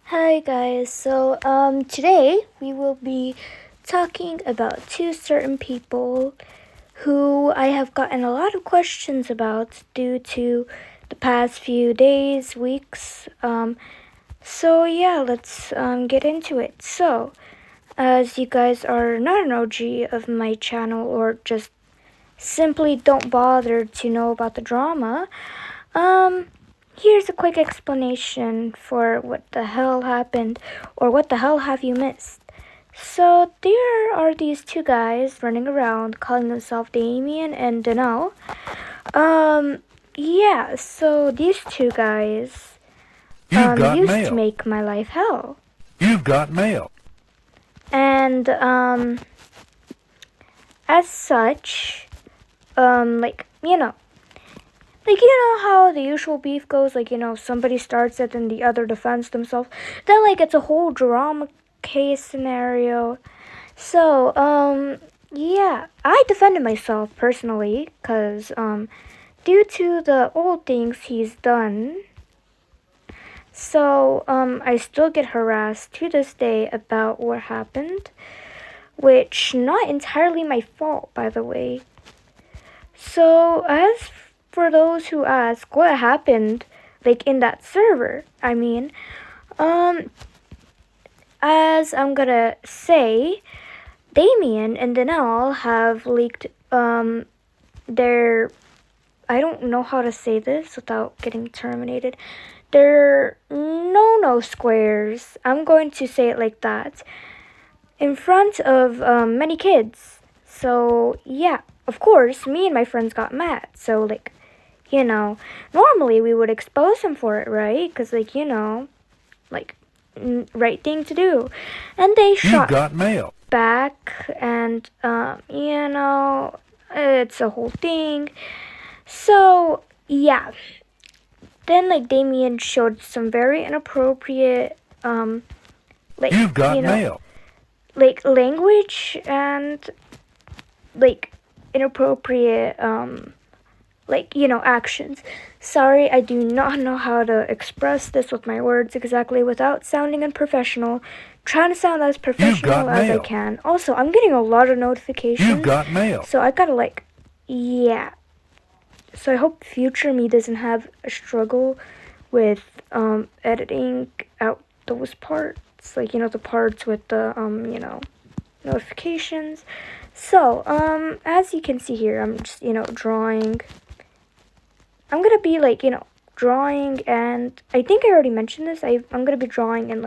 Hi guys, today we will be talking about two certain people who I have gotten a lot of questions about due to the past few days, weeks. Let's get into it. So, as you guys are not an OG of my channel or just simply don't bother to know about the drama, um, here's a quick explanation for what the hell happened, or what the hell have you missed. So there are these two guys running around calling themselves Damian and Daniel. So these two guys used to make my life hell. You've got mail. And as such, how the usual beef goes, somebody starts it and the other defends themselves. Then, it's a whole drama case scenario. So, I defended myself personally, because, due to the old things he's done. So, I still get harassed to this day about what happened, which not entirely my fault, by the way. So, as for those who ask what happened, in that server, as I'm gonna say, Damian and Danelle have leaked, their, I don't know how to say this without getting terminated, their no squares, I'm going to say it like that, in front of, many kids. So, yeah, of course, me and my friends got mad. So, normally we would expose him for it, right? Because, right thing to do. And they shot got mail back, and, it's a whole thing. So, yeah. Then, Damien showed some very inappropriate, You've got mail. Language and, inappropriate, actions. Sorry, I do not know how to express this with my words exactly without sounding unprofessional. Trying to sound as professional as I can. Also, I'm getting a lot of notifications. You've got mail. So I gotta yeah. So I hope future me doesn't have a struggle with editing out those parts. The parts with the notifications. So, as you can see here, I'm just, drawing. I'm gonna be, drawing, and I think I already mentioned this. I'm gonna be drawing and,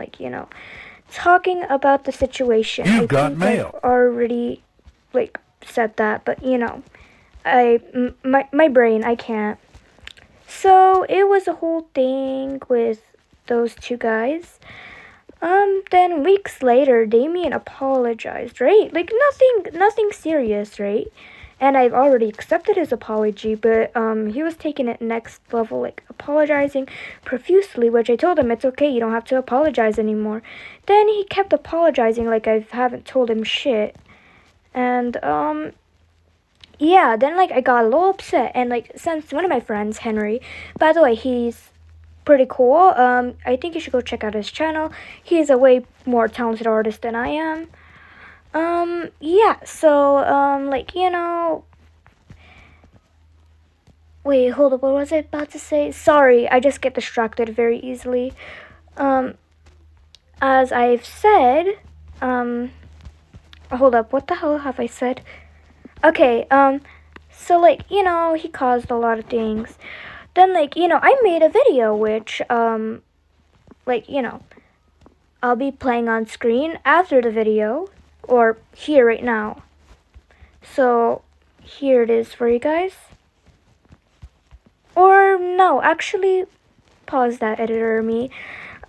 talking about the situation. You've got mail. I've already, said that, but, my brain, I can't. So, it was a whole thing with those two guys. Then weeks later, Damian apologized, right? Nothing serious, right? And I've already accepted his apology, but, he was taking it next level, apologizing profusely, which I told him, it's okay, you don't have to apologize anymore. Then he kept apologizing like I haven't told him shit. And, then, I got a little upset, and, since one of my friends, Henry, by the way, he's pretty cool. I think you should go check out his channel. He's a way more talented artist than I am. Wait, hold up, what was I about to say? Sorry, I just get distracted very easily. As I've said, hold up, what the hell have I said? Okay, he caused a lot of things. Then, I made a video, which, I'll be playing on screen after the video, or here right now. So, here it is for you guys. Or, no, actually, pause that, editor me.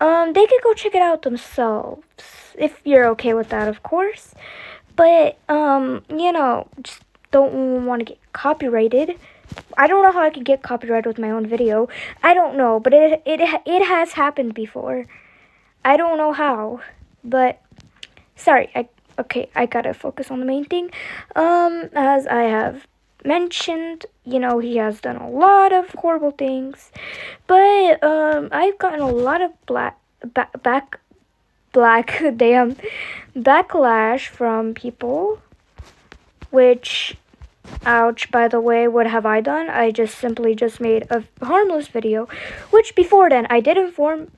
They could go check it out themselves, if you're okay with that, of course. But, just don't want to get copyrighted. I don't know how I could get copyrighted with my own video. I don't know, but it has happened before. I don't know how, but sorry. I gotta focus on the main thing. As I have mentioned, he has done a lot of horrible things, but I've gotten a lot of backlash from people, which, ouch, by the way, what have I done? I just simply just made a harmless video, which before then I did inform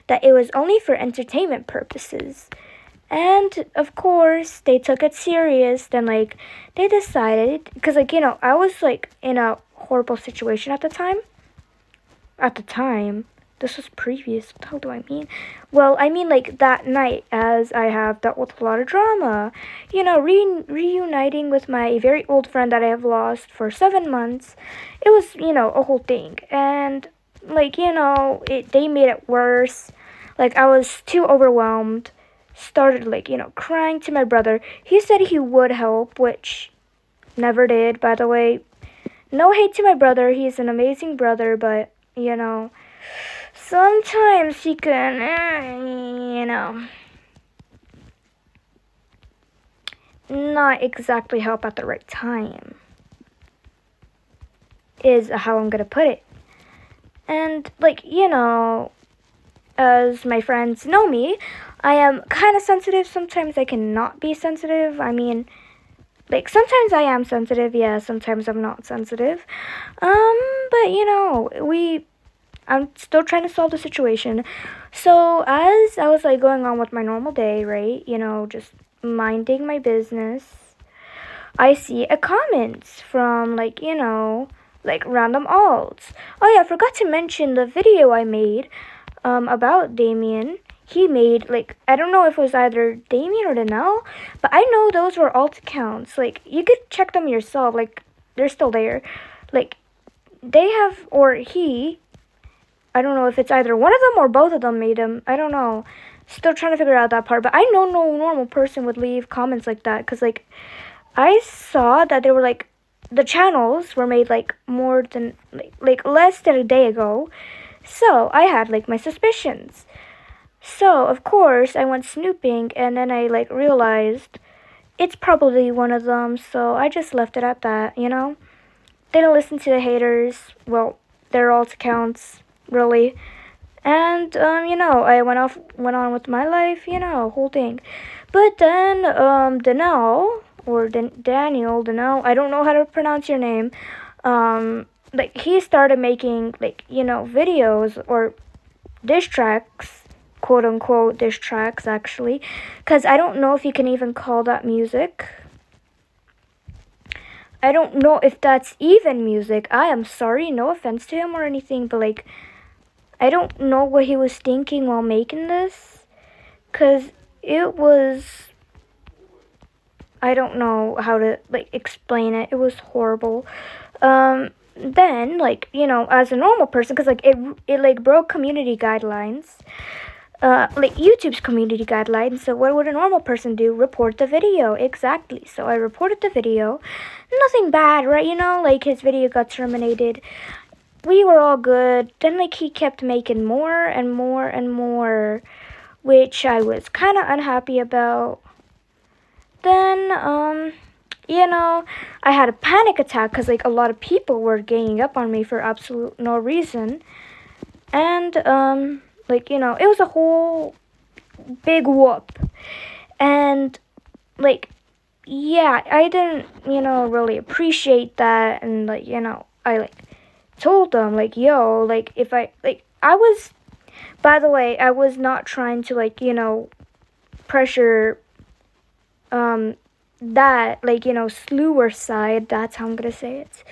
that it was only for entertainment purposes. And of course, they took it serious. Then, like, they decided, because, like, I was, like, in a horrible situation at the time. This was previous. What the hell do I mean? Well, I mean, like, that night, as I have dealt with a lot of drama. Reuniting with my very old friend that I have lost for 7 months. It was, a whole thing. And, like, they made it worse. Like, I was too overwhelmed. Started, like, crying to my brother. He said he would help, which never did, by the way. No hate to my brother. He's an amazing brother, but, sometimes he can, not exactly help at the right time, is how I'm gonna put it. And, like, as my friends know me, I am kind of sensitive. Sometimes I cannot be sensitive. I mean, like, sometimes I am sensitive, yeah, sometimes I'm not sensitive. But, I'm still trying to solve the situation. So, as I was, like, going on with my normal day, right, just minding my business, I see a comments from, like, like, random alts. Oh, yeah, I forgot to mention the video I made, about Damian. He made, like, I don't know if it was either Damian or Danelle, but I know those were alt accounts. Like, you could check them yourself. Like, they're still there. Like, they have, or he, I don't know if it's either one of them or both of them made them. I don't know. Still trying to figure out that part. But I know no normal person would leave comments like that. Because, like, I saw that they were, like, the channels were made, like, more than, like less than a day ago. So, I had, like, my suspicions. So, of course, I went snooping. And then I, like, realized it's probably one of them. So, I just left it at that, Didn't listen to the haters. Well, they're alt accounts. Really. And I went on with my life, whole thing. But then Danelle, or Daniel Danelle, I don't know how to pronounce your name, like, he started making, like, videos or diss tracks, quote unquote diss tracks, actually, because I don't know if you can even call that music. I don't know if that's even music. I am sorry, no offense to him or anything, but, like, I don't know what he was thinking while making this, because it was, I don't know how to, like, explain it. It was horrible. Then, like, as a normal person, because, like, it like, broke community guidelines, like, YouTube's community guidelines. So what would a normal person do? Report the video. Exactly. So I reported the video. Nothing bad, right? Like, his video got terminated. We were all good. Then, like, he kept making more and more and more, which I was kind of unhappy about. Then, I had a panic attack because, like, a lot of people were ganging up on me for absolute no reason. And, like, it was a whole big whoop. And, like, yeah, I didn't, really appreciate that. And, like, I, like, told them, like, yo, like, if I, like, I was, by the way, I was not trying to, like, pressure, that, like, slewer side, that's how I'm gonna say it,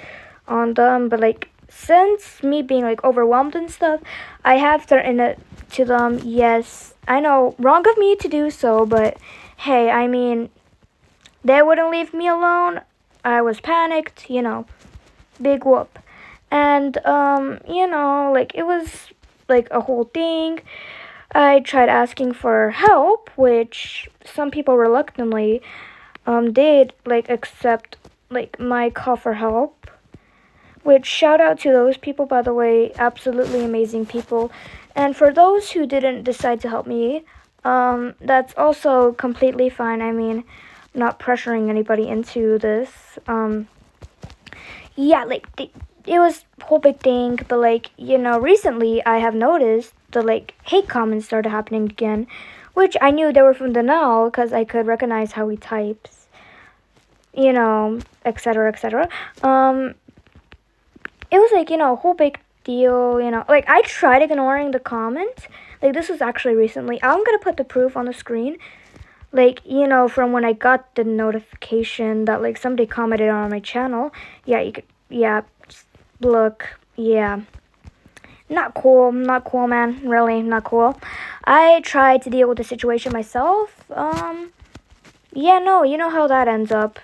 on them, but, like, since me being, like, overwhelmed and stuff, I have threatened it to them. Yes, I know, wrong of me to do so, but, hey, I mean, they wouldn't leave me alone. I was panicked, big whoop. And, like, it was, like, a whole thing. I tried asking for help, which some people reluctantly, did, like, accept, like, my call for help. Which, shout out to those people, by the way, absolutely amazing people. And for those who didn't decide to help me, that's also completely fine. I mean, not pressuring anybody into this. Yeah, like, it was a whole big thing, but, like, recently I have noticed the like hate comments started happening again, which I knew they were from Daniel because I could recognize how he types, you know, etc., etc. It was like, you know, a whole big deal, you know. Like, I tried ignoring the comments. Like, this was actually recently. I'm gonna put the proof on the screen. Like, you know, from when I got the notification that, like, somebody commented on my channel. Yeah, you could, yeah, just look, yeah. Not cool, man. Really, not cool. I tried to deal with the situation myself. Yeah, no, you know how that ends up.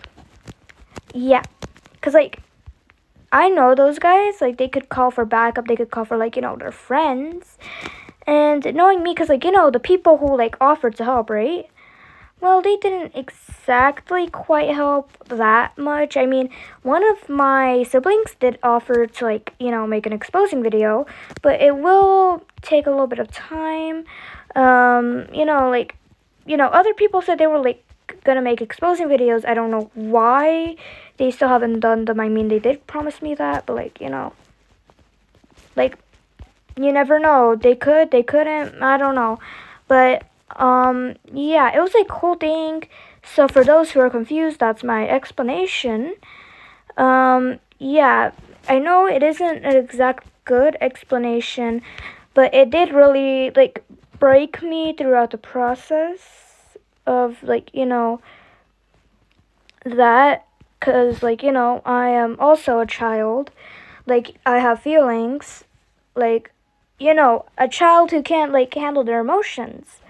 Yeah, because, like, I know those guys, like, they could call for backup, they could call for, like, you know, their friends. And knowing me, because, like, you know, the people who, like, offered to help, right? Well, they didn't exactly quite help that much. I mean, one of my siblings did offer to, like, you know, make an exposing video, but it will take a little bit of time. You know, like, you know, other people said they were, like, gonna make exposing videos. I don't know why they still haven't done them. I mean, they did promise me that, but, like, you know, like, you never know. They could, they couldn't, I don't know. But, yeah, it was like whole thing. So for those who are confused, that's my explanation. Yeah, I know it isn't an exact good explanation, but it did really, like, break me throughout the process of, like, you know, that, because, like, you know, I am also a child. Like, I have feelings. Like, you know, a child who can't, like, handle their emotions.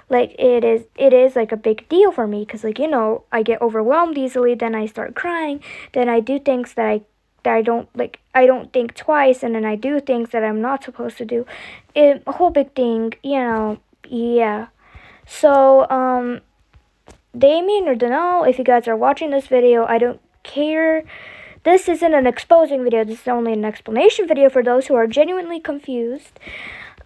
Like, it is like a big deal for me, because, like, you know, I get overwhelmed easily, then I start crying, then I do things that I don't, like, I don't think twice, and then I do things that I'm not supposed to do. A whole big thing, you know, yeah. So, Damian or Daniel, if you guys are watching this video, I don't care. This isn't an exposing video, this is only an explanation video for those who are genuinely confused.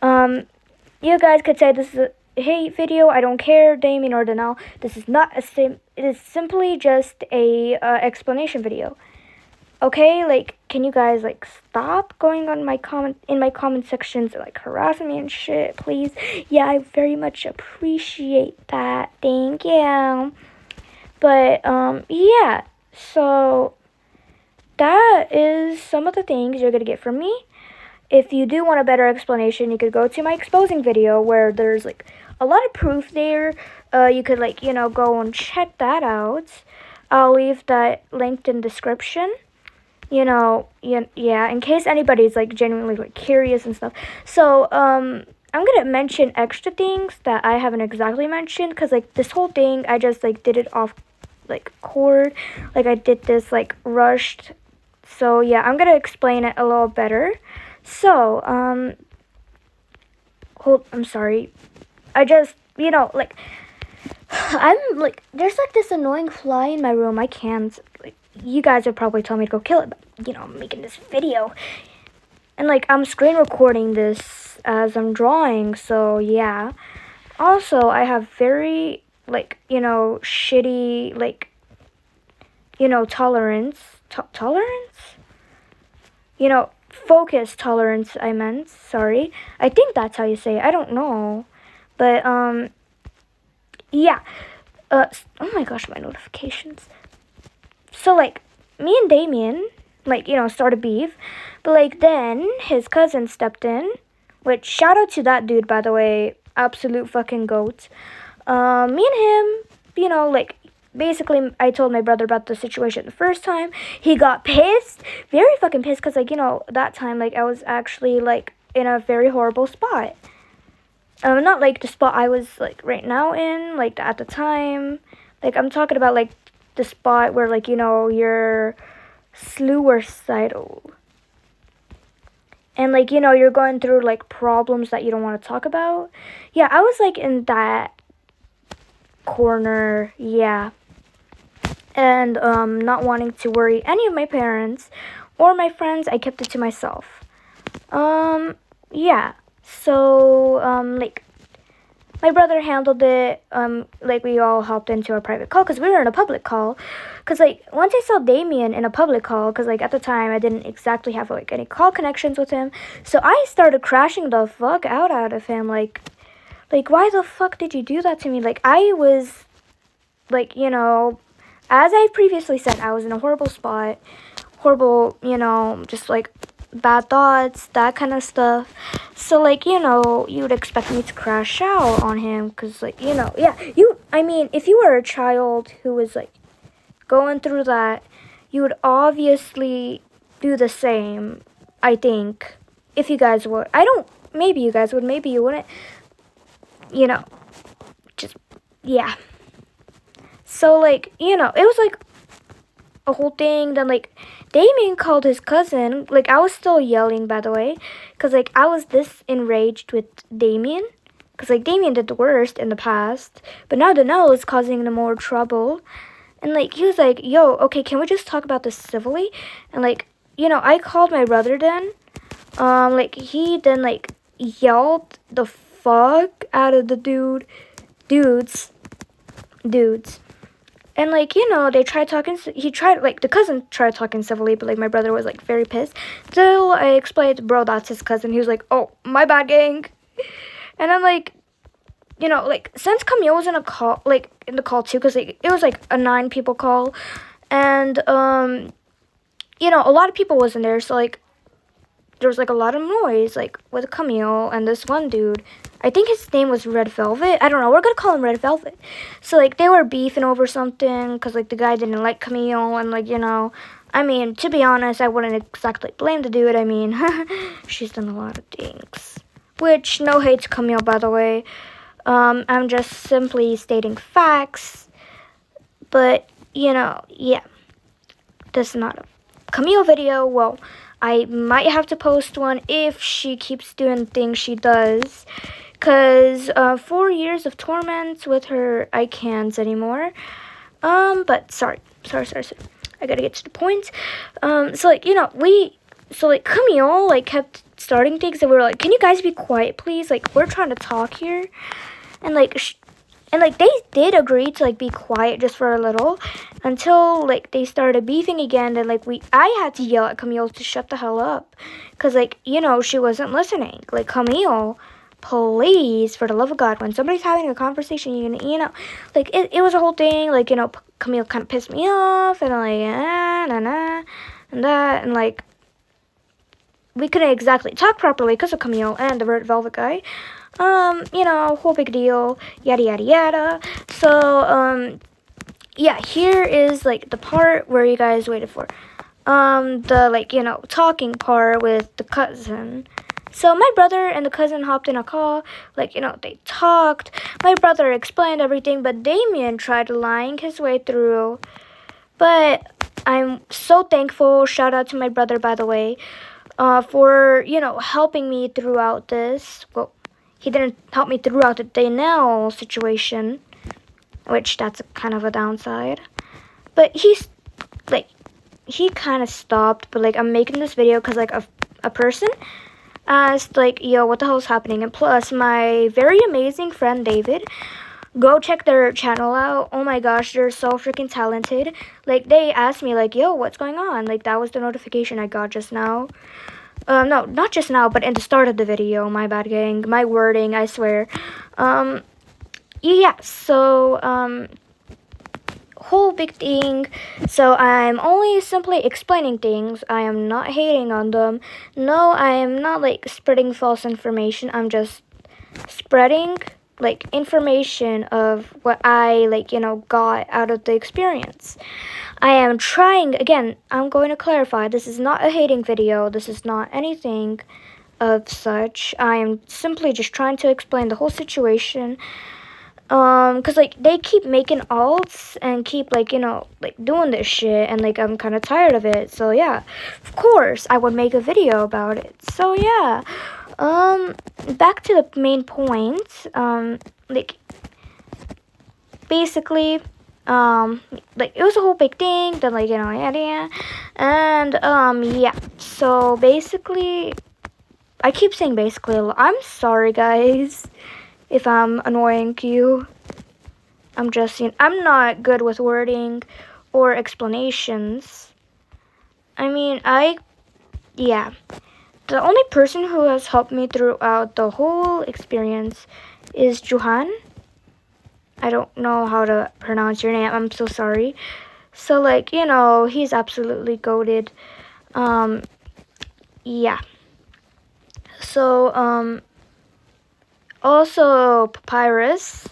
You guys could say this is a hate video, I don't care, Damian or Daniel. This is not it is simply just a explanation video. Okay, like, can you guys, like, stop going on my comment sections and, like, harassing me and shit, please? Yeah, I very much appreciate that. Thank you. But yeah, so that is some of the things you're gonna get from me. If you do want a better explanation, you could go to my exposing video where there's, like, a lot of proof there. You could, like, you know, go and check that out. I'll leave that linked in description. You know, yeah, in case anybody's, like, genuinely, like, curious and stuff. So, I'm gonna mention extra things that I haven't exactly mentioned, because, like, this whole thing, I just, like, did it off, like, chord. Like, I did this, like, rushed. So, yeah, I'm gonna explain it a little better. So, I'm sorry. I just, you know, like, I'm, like, there's, like, this annoying fly in my room. I can't, like, you guys would probably tell me to go kill it, but, you know, I'm making this video. And, like, I'm screen recording this as I'm drawing, so, yeah. Also, I have very, like, you know, shitty, like, you know, tolerance. Tolerance? You know, focus tolerance, I meant. Sorry. I think that's how you say it. I don't know. But, yeah. Oh my gosh, my notifications. So, like, me and Damian, like, you know, started beef. But, like, then his cousin stepped in. Which, shout out to that dude, by the way. Absolute fucking goat. Me and him, you know, like, basically, I told my brother about the situation the first time. He got pissed. Very fucking pissed. Because, like, you know, that time, like, I was actually, like, in a very horrible spot. Not, like, the spot I was, like, right now in. Like, at the time. Like, I'm talking about, like, the spot where, like, you know, you're suicidal. And, like, you know, you're going through, like, problems that you don't want to talk about. Yeah, I was, like, in that corner, yeah. And, not wanting to worry any of my parents or my friends, I kept it to myself. Yeah. So, like, my brother handled it. Like, we all hopped into a private call because we were in a public call. Because, like, once I saw Damian in a public call, because, like, at the time I didn't exactly have, like, any call connections with him. So I started crashing the fuck out of him. Like, why the fuck did you do that to me? Like, I was, like, you know, as I previously said, I was in a horrible spot. Horrible, you know, just, like, bad thoughts, that kind of stuff. So, like, you know, you would expect me to crash out on him, because, like, you know, yeah, I mean, if you were a child who was, like, going through that, you would obviously do the same, I think, if you guys would. Maybe you guys would, maybe you wouldn't, you know, just, yeah. So, like, you know, it was, like, a whole thing. Then, like, Damian called his cousin. Like, I was still yelling, by the way, because, like, I was this enraged with Damian, because, like, Damian did the worst in the past, but now Danelle is causing the more trouble. And, like, he was like, yo, okay, can we just talk about this civilly? And, like, you know, I called my brother then. Like, he then, like, yelled the fuck out of the dudes. And, like, you know, they tried talking, the cousin tried talking civilly, but, like, my brother was, like, very pissed. So I explained, bro, that's his cousin. He was like, oh, my bad, gang. And I'm like, you know, like, since Camille was in the call too, because, like, it was, like, a 9-people call, and, you know, a lot of people wasn't there, so, like, there was, like, a lot of noise, like, with Camille and this one dude. I think his name was Red Velvet. I don't know. We're going to call him Red Velvet. So, like, they were beefing over something because, like, the guy didn't like Camille. And, like, you know, I mean, to be honest, I wouldn't exactly blame the dude. I mean, she's done a lot of things. Which, no hate to Camille, by the way. I'm just simply stating facts. But, you know, yeah. This is not a Camille video. Well, I might have to post one if she keeps doing things she does. Because 4 years of torments with her, I can't anymore. But sorry. I gotta get to the point. So, like, you know, Camille, like, kept starting things, and we were like, can you guys be quiet, please? Like, we're trying to talk here. And, like, they did agree to, like, be quiet just for a little until, like, they started beefing again. And, like, I had to yell at Camille to shut the hell up. Because, like, you know, she wasn't listening. Like, Camille, please, for the love of God, when somebody's having a conversation, you know, like, it was a whole thing. Like, you know, Camille kind of pissed me off, and, like, and that, and, like, we couldn't exactly talk properly because of Camille and the Red Velvet guy. You know, whole big deal, yada, yada, yada. So, yeah, here is, like, the part where you guys waited for. The, like, you know, talking part with the cousin. So my brother and the cousin hopped in a call. Like, you know, they talked. My brother explained everything, but Damian tried lying his way through. But I'm so thankful. Shout out to my brother, by the way, for, you know, helping me throughout this. Well, he didn't help me throughout the Danelle situation, which that's kind of a downside. But he kind of stopped. But, like, I'm making this video because, like, a person asked, like, yo, what the hell is happening? And plus, my very amazing friend David, go check their channel out. Oh my gosh, they're so freaking talented. Like, they asked me, like, yo, what's going on? Like, that was the notification I got just now. No, not just now, but in the start of the video. My bad, gang. My wording, I swear. Yeah, so, whole big thing. So I'm only simply explaining things. I am not hating on them. No, I am not, like, spreading false information. I'm just spreading, like, information of what I, like, you know, got out of the experience. I am trying, again, I'm going to clarify, this is not a hating video. This is not anything of such. I am simply just trying to explain the whole situation. Cause, like, they keep making alts and keep, like, you know, like, doing this shit, and, like, I'm kind of tired of it. So yeah, of course I would make a video about it. So yeah, back to the main point. Like, basically, like, it was a whole big thing. Then, like, you know, yeah, and yeah. So basically, I keep saying basically. I'm sorry, guys. if I'm annoying you. I'm not good with wording or explanations. I mean, yeah. The only person who has helped me throughout the whole experience is Juhan. I don't know how to pronounce your name. I'm so sorry. So, like, he's absolutely goated. Yeah. So, also Papyrus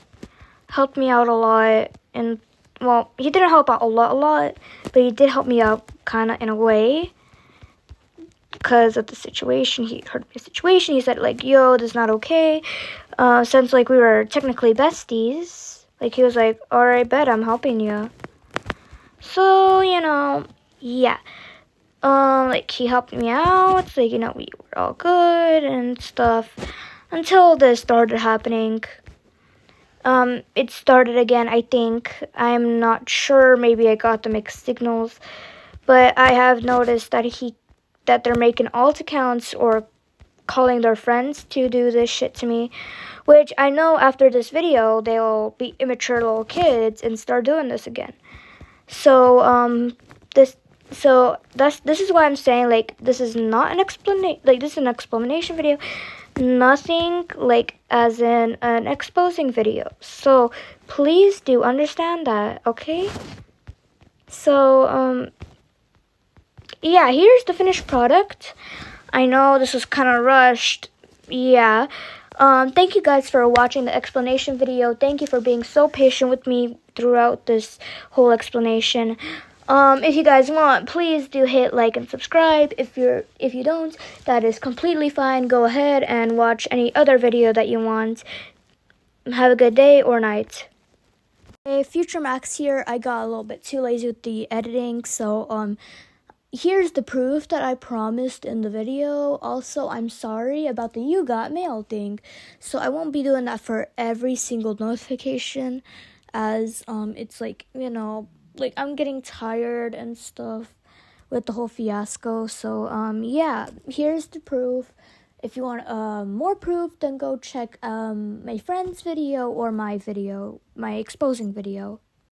helped me out a lot. And, well, he didn't help out a lot, but he did help me out kind of in a way. Because of the situation, he heard my situation. He said, like, yo, this is not okay. Since, like, we were technically besties. Like, he was like, alright, bet, I'm helping you. So, yeah. Like, he helped me out. Like, we were all good and stuff. Until this started happening. It started again, I think. I'm not sure. Maybe I got the mixed signals. But I have noticed that they're making alt accounts or calling their friends to do this shit to me, which I know after this video they'll be immature little kids and start doing this again. So this is why I'm saying, like, this is not an explanation, like, this is an explanation video, nothing like as in an exposing video. So please do understand that, okay? So yeah, here's the finished product. I know this was kind of rushed. Yeah. Thank you guys for watching the explanation video. Thank you for being so patient with me throughout this whole explanation. If you guys want, please do hit like and subscribe. If you don't, that is completely fine. Go ahead and watch any other video that you want. Have a good day or night. Hey, Future Max here. I got a little bit too lazy with the editing, so here's the proof that I promised in the video. Also, I'm sorry about the you got mail thing. So I won't be doing that for every single notification, as it's like, like, I'm getting tired and stuff with the whole fiasco. So yeah, here's the proof. If you want more proof, then go check my friend's video or my exposing video.